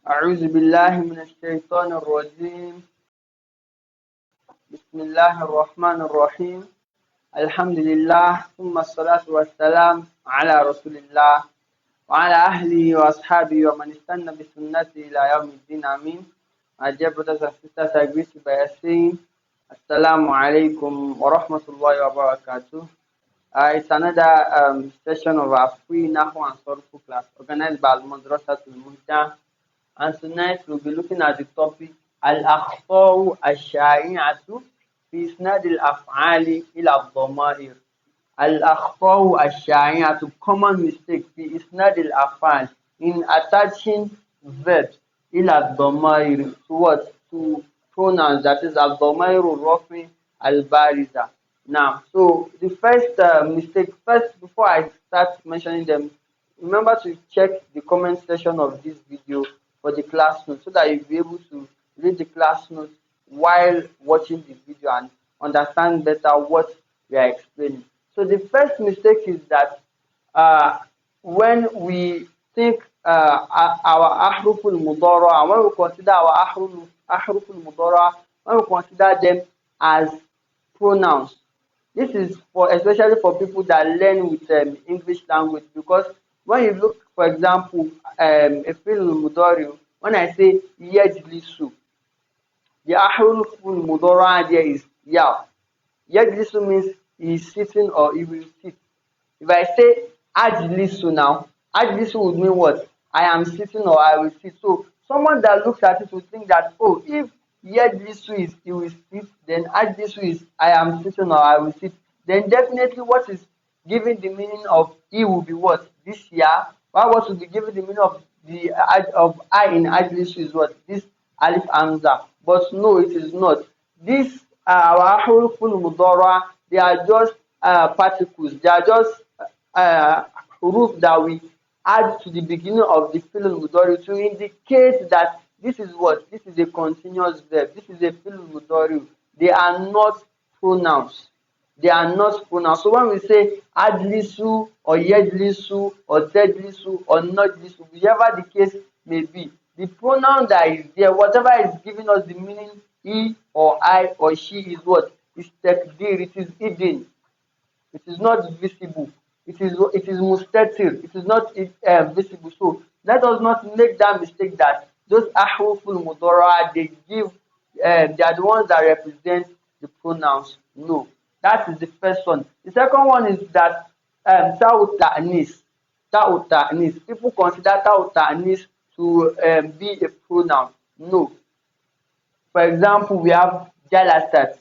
أعوذ بالله من الشيطان الرجيم. بسم الله الرحمن الرحيم. الحمد لله ثم الصلاة والسلام على رسول الله وعلى أهله وأصحابه ومن استنى بسنته إلى يوم الدين. Amin. My dear brothers and sisters, I greet you by saying Assalamu alaikum wa rahmatullahi wa barakatuh. It's another session of our free Nahw and Sorfu class organized by Al-Madrasatul Muhda. And tonight we'll be looking at the topic الأخطاء الشائعة في إسناد الأفعال إلى الضمائر. الأخطاء الشائعة, common mistake في إسناد الأفعال, in attaching verbs إلى الضمائر to what? To pronouns, that is الضمائر الرفع البارزة. Now, so the first mistake, before I start mentioning them, remember to check the comment section of this video for the class notes so that you'll be able to read the class notes while watching the video and understand better what we are explaining. So the first mistake is that when we think our ahruful mudara, when we consider our ahruful mudara, when we consider them as pronouns. This is for especially for people that learn with English language, because when you look, for example, a fi'l mudari, when I say yajlisu, the ahrul mudara there is ya. Yajlisu means he is sitting or he will sit. If I say ajlisu now, ajlisu would mean what? I am sitting or I will sit. So someone that looks at it will think that, oh, if yajlisu is he will sit, then ajlisu is I am sitting or I will sit. Then definitely what is giving the meaning of he will be what? This year. While what will be giving the meaning of the of I in ajlisu is what? This alif hamza. But no, it is not. This our huruful mudara, they are just particles. They are just huruf that we add to the beginning of the fi'l mudari to indicate that this is what? This is a continuous verb. This is a fi'l mudari. They are not pronouns. They are not pronouns. So when we say adlisu or yedlisu or tedlisu or notlisu, whichever the case may be, the pronoun that is there, whatever is giving us the meaning he or I or she, is what? Is takdir. It is hidden. It is not visible. It is mustatir. It is not visible. So let us not make that mistake that those ahruful mudara, they give they are the ones that represent the pronouns. No, that is the first one. The second one is that ta'u ta'nis. Ta'u ta'nis. People consider ta'u ta'nis to be a pronoun. No. For example, we have jalasat.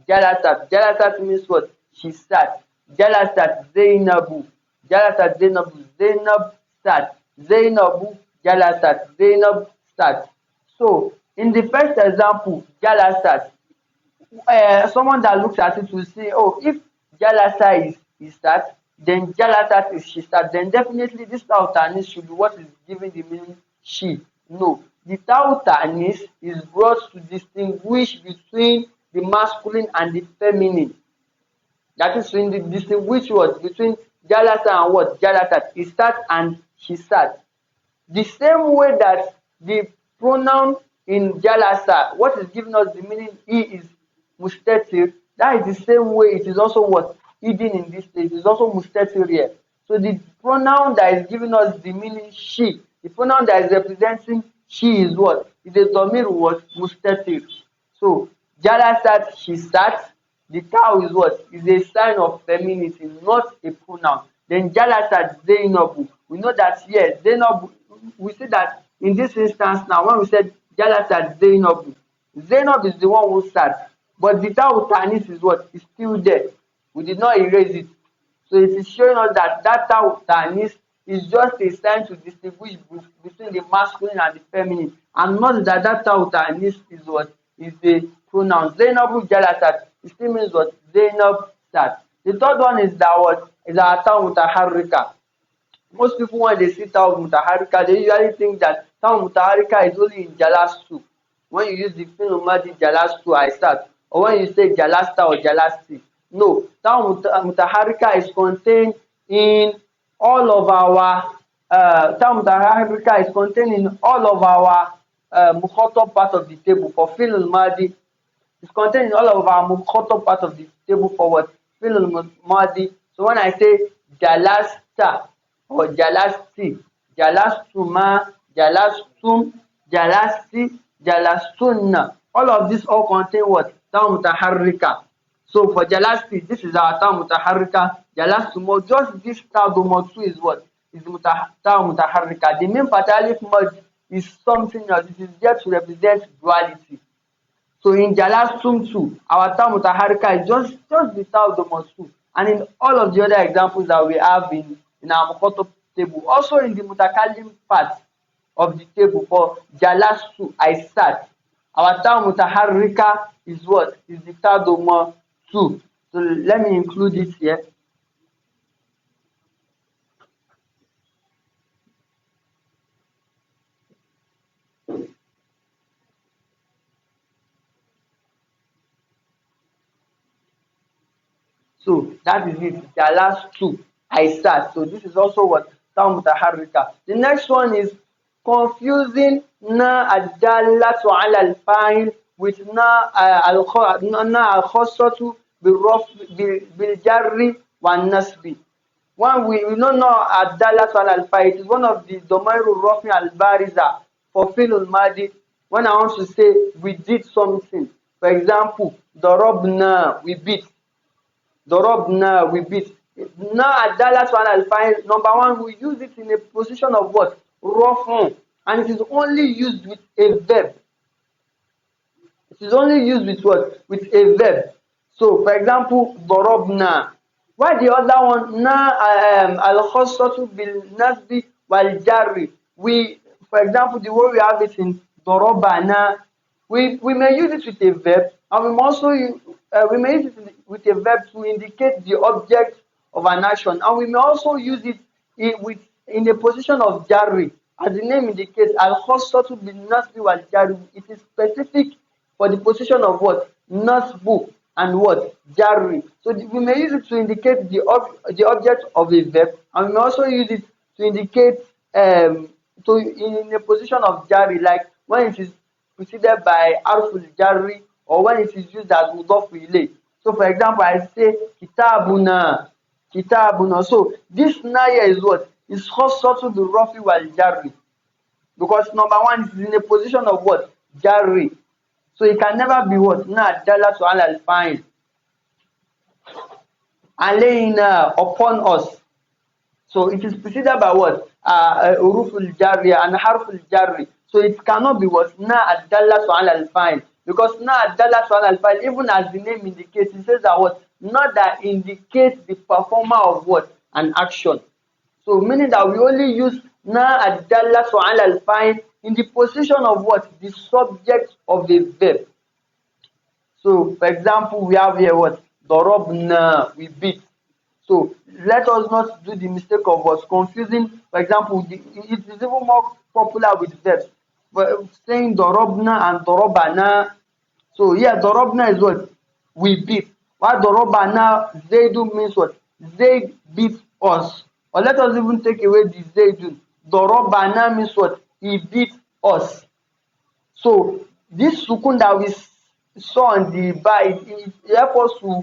Jalasat means what? She sat. Jalasat Zainabu. Jalasat Zainabu. Zainab sat. Zainabu jalasat. Zainab sat. So, in the first example, jalasat, someone that looks at it will say, oh, if jalasa is sat, then jalasat is she sat, then definitely this ta'u ta'nis should be what is giving the meaning she. No, the ta'u ta'nis is brought to distinguish between the masculine and the feminine. That is to distinguish what between jalasa and what? Jalasat. He sat and she sat. The same way that the pronoun in jalasa, what is giving us the meaning he is mustatir, that is the same way it is also what? Hidden in this place. It is also mustatir here. So the pronoun that is giving us the meaning she, the pronoun that is representing she is what? Is a dhamir what? Mustatir. So jalasat, she sat. The cow is what? Is a sign of femininity, not a pronoun. Then jalasat Zainabu. We know that yes, Zainabu, we see that in this instance now, when we said jalasat Zainabu, Zainab is the one who sat. But the ta'u ta'nis is what? Is still there. We did not erase it. So it is showing us that that ta'u ta'nis is just a sign to distinguish between the masculine and the feminine. And not that that ta'u ta'nis is what? Is the pronoun. Zainabu jalasat. It still means what? Zainab sat. The third one is that what? Is our ta'u mutaharrika. Most people, when they see ta'u mutaharrika, they usually think that ta'u mutaharrika is only in jalastu. When you use the fi'l madi jalastu, I start. Or when you say jalasta or jalasti. No, ta'u mutaharrika is contained in all of our Ta mutaharrika is contained in all of our mukhatab part of the table for fi'l al-madi. It's contained in all of our mukhatab part of the table for what? Fi'l al-madi. So when I say jalasta or jalasti, jalastuma, jalastum, jalasti, jalastunna, all of this all contain what? Ta mutaharrika. So for jalasti, this is our ta mutaharrika. Jalastumo, just this ta domotu is what? Is ta mutaharrika. The main part alif mud is something else. It is there to represent duality. So in jalastum too, our ta mutaharrika is just the ta domotu. And in all of the other examples that we have in our mukhatab table, also in the mutakallim part of the table for jalastu, I sat. Our ta mutaharrika is what? Is the ta doma 2. So let me include it here. So that is it. Jalastu, I sat. So this is also what? Ta mutaharrika. The next one is confusing na adallatu ala al-fa'il with na al-khassatu bil jarri wan nasbi. One we don't know adallatu ala al-fa'il. It is one of the ضمائر الرفع البارزة for fi'l al-madi. When I want to say we did something, for example, darabna, we beat. Darabna, we beat. Now adallatu ala al-fa'il, number one, we use it in a position of what? Raf'un. And it is only used with a verb. It is only used with what? With a verb. So, for example, darabna. Why the other one? Na al-khassatu bil nasbi wal jarri. We, for example, the way we have it in darabana, we may use it with a verb, and we may also we may use it with a verb to indicate the object of an action, and we may also use it in a position of jarri. As the name indicates, al-khassatu bin nasbi wal jarri. It is specific for the position of what? Nasbu and what? Jarri. So we may use it to indicate the object of a verb, and we may also use it to indicate in a position of jarri, like when it is preceded by arful jarri or when it is used as mudaf ilayh. So for example, I say kitabuna, kitabuna. So this naya is what? Is khassatu bil rafi wal jarri, because number one, it is in a position of what? Jarri. So it can never be what? Na dalatu ala al-fa'il. Alayna, upon us. So it is preceded by what? Uruful jarri and harful jarri. So it cannot be what? Na dalatu ala al-fa'il. Because na dalatu ala al-fa'il, even as the name indicates, it says that what? Not that indicates the performer of what? An action. So meaning that we only use na dalatu ala al-fa'il in the position of what? The subject of the verb. So, for example, we have here what? Darabna, we beat. So, let us not do the mistake of what's confusing. For example, it is even more popular with verbs. But saying darabna and darabana. So, here, darabna is what? We beat. While darabana, Zaidu means what? Zaid beat us. Or let us even take away the Zaidun. Darabana means what? He beat us. So this sukun that we saw on the bar, it helps us to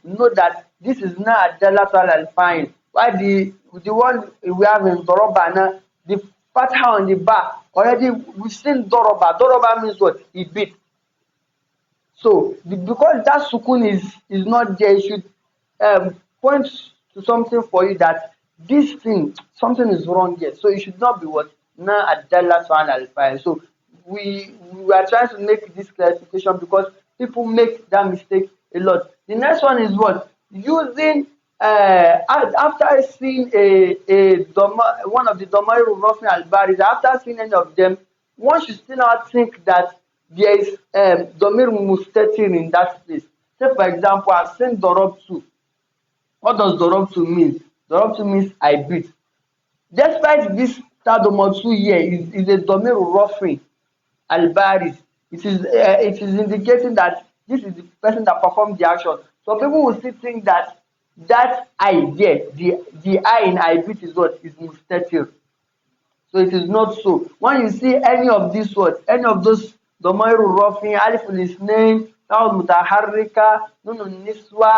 know that this is not dalatu ala al-fa'il. Why the one we have in darabana, the fatha on the bar, already we've seen daraba. Daraba means what? He beat. So because that sukun is not there, it should point to something for you that this thing, something is wrong here. So it should not be what? Na adallatu ala al-fa'il. So we are trying to make this clarification because people make that mistake a lot. The next one is what? Using after seeing one of the ضمائر الرفع البارزة, after seeing any of them, one should still not think that there is ضمير مستتر in that place. Say for example, I've seen darabtu. What does darabtu mean? Darabtu means I beat. Despite this tadomotsu here is a ضمير الرفع al-bariz. It is indicating that this is the person that performed the action. So people will still think that that I there, the I in ibit is what? Is mustatir. So it is not so. When you see any of these words, any of those ضمائر الرفع, ألف الاثنين, تاء المتحركة, نون النسوة,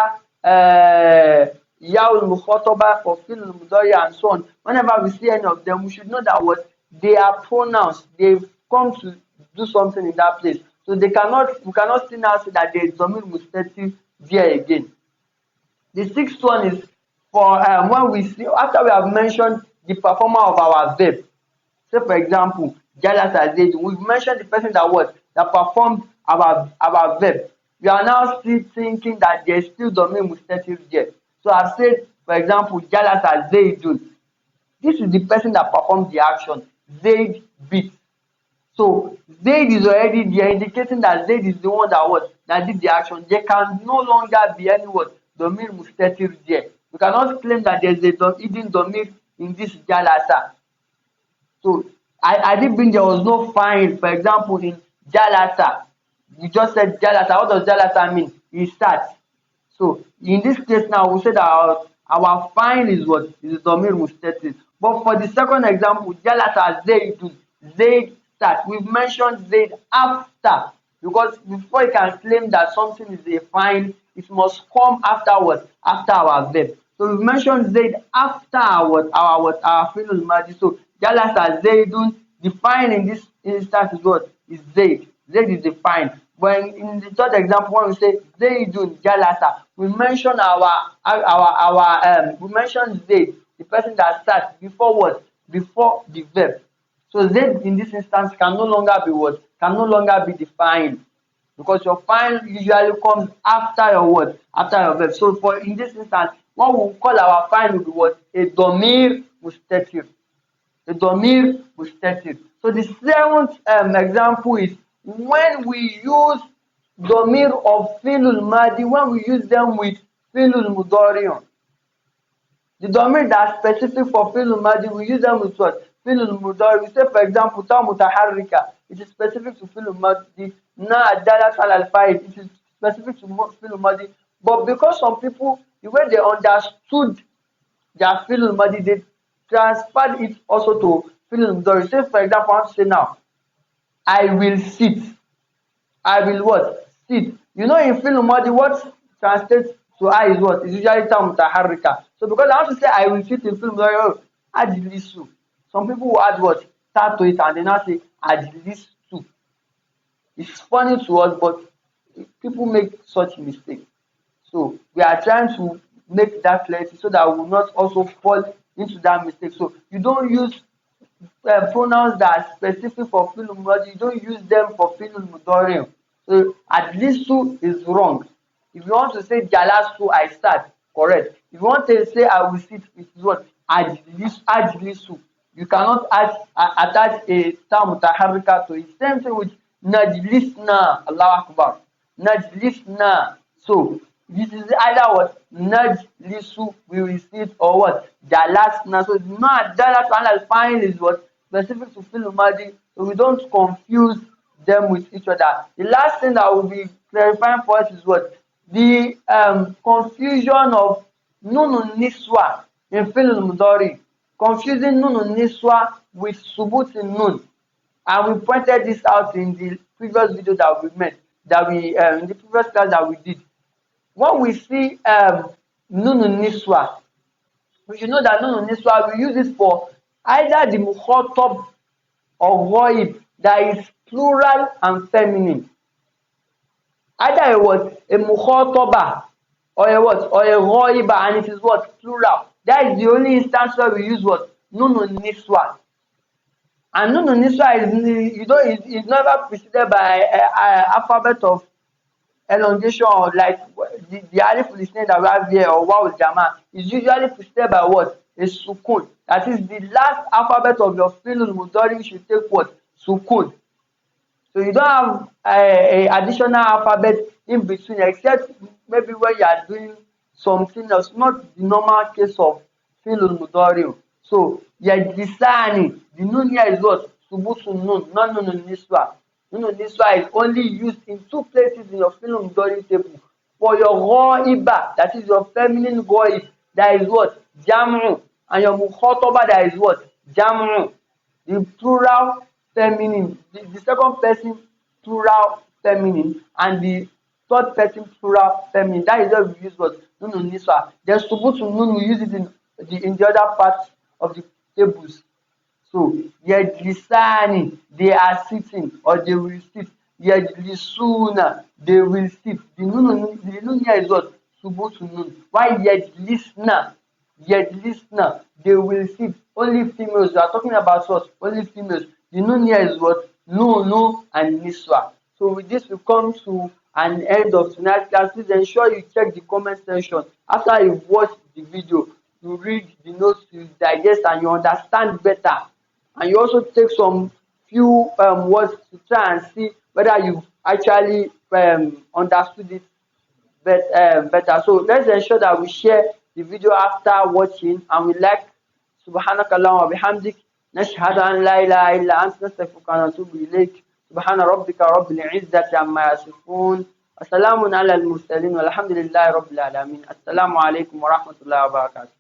ياء المخاطبة for fi'l المضارع and so on. Whenever we see any of them, we should know that what they are pronouns. They've come to do something in that place. So we cannot still now say that there is ضمير مستتر there again. The sixth one is for when we see, after we have mentioned the performer of our verb. Say for example, Jalasa Zaid, we've mentioned the person that performed our verb. We are now still thinking that there's still domain mustatir there. So I've said, for example, Jalasa Zaidun. This is the person that performed the action. Zaid beat. So Zaid is already there, indicating that Zaid is the one that did the action. There can no longer be any domain mustatir there. We cannot claim that there's a hidden domain in this Jalasa. So I did bring there was no fine. For example, in Jalasa, you just said Jalasa. What does Jalasa mean? It starts. So in this case now, we say that our fine is what? Is Domir Mustatir. But for the second example, Jalasa Zaidun, Zaid start. We've mentioned Zaid after, because before you can claim that something is a fine, it must come afterwards, after our verb. So we've mentioned Zaid after our fi'l al-madi. So Jalasa Zaidun, the fine in this instance is what? Is Zaid. Zaid is the fine. When in the third example, when we say Zaidun Jalasa, we mention we mention Zaid, the person that starts before what? Before the verb. So Zaid in this instance can no longer be what? Can no longer be the fine, because your fine usually comes after your word, after your verb. So for in this instance, what we call our fine will be what? A domir mustatir. A domir mustatir. So the seventh example is when we use domir of fi'l madi, when we use them with fi'l mudari. The domir that are specific for fi'l madi, we use them with what? Fi'l mudari. We say for example, ta mutaharrika. It is specific to fi'l madi. Na adalat al fa'il. It is specific to fi'l madi. But because some people, the way they understood their fi'l madi, they transferred it also to fi'l mudari. Say for example, I want to say now, I will sit. I will what? Sit. You know, in fi'l madi, what translates to I is what? Is usually ta mutaharrika. So because I want to say I will sit in fi'l mudari, ajlisu. Some people will add what? Ta to it and then now say ajlisu. It's funny to us, but people make such mistakes. So we are trying to make that clarity so that we will not also fall into that mistake. So you don't use pronouns that are specific for fi'l mudari. You don't use them for fi'l mudari. So adlisu is wrong. If you want to say jalasu, I start, correct. If you want to say I will sit, it is what? Ajlisu. You cannot attach a ta mutaharrika to it. Same thing with najlisna. Allahu Akbar. Najlisna. So this is either what? Najlisu, we will sit, or what? Jalasna. So not jalas and fine is what? Specific to fi'l madi. So we don't confuse them with each other. The last thing that will be clarifying for us is what? The confusion of nunun niswa in fi'l mudari. Confusing nunun niswa with subut in nun. And we pointed this out in the previous video that we made, in the previous class that we did. When we see nunun niswa, we should know that nunun niswa, we use it for either the mukhatab or ghaib that is plural and feminine. Either a what? A mukhataba or a what? Or a ghaiba, and it is what? Plural. That is the only instance where we use what? Nunun niswa. And nunun niswa is never preceded by alphabet of elongation, or like the alif al-isnad that we have here, or waw al-jama, is usually preceded by what? A sukun. That is the last alphabet of your fi'l al-mudari should take what? Sukun. So you don't have a additional alphabet in between, except maybe when you are doing something else, not the normal case of fi'l al-mudari. So yajlisani, the nun here is what? Subutun nun, not nunun niswa. Nunun niswa is only used in two places in your fi'l al-mudari table. For your ghaiba, that is your feminine ghaib, there is what? Jam'u. And your mukhataba, there is what? Jam'u. The plural feminine, the second person plural feminine, and the third person plural feminine. That is why we use what? Nunu niswa. Then subutu nun, we use it in the other parts of the tables. So yajlisani, they are sitting or they will sit. Yajlisuna, they will sit. The nun here is what? Subutu nun. Why yajlisna? Yajlisna, they will sit. Only females. We are talking about what? Only females. The nun here is what? No, and niswa. So with this, we come to an end of tonight's class. Please ensure you check the comment section after you've watched the video. You read the notes, you digest, and you understand better. And you also take some few words to try and see whether you actually understood it better. So let's ensure that we share the video after watching, and we like subhanaka allahumma wa bihamdik nashhadu an la ilaha illa anta nastaghfiruka wa natubu ilayk subhana rabbika rabbil izzati amma yasifun wa salamun ala al mursalin walhamdulillahi rabbil alamin. Assalamu alaikum wa rahmatullahi wa barakatuh.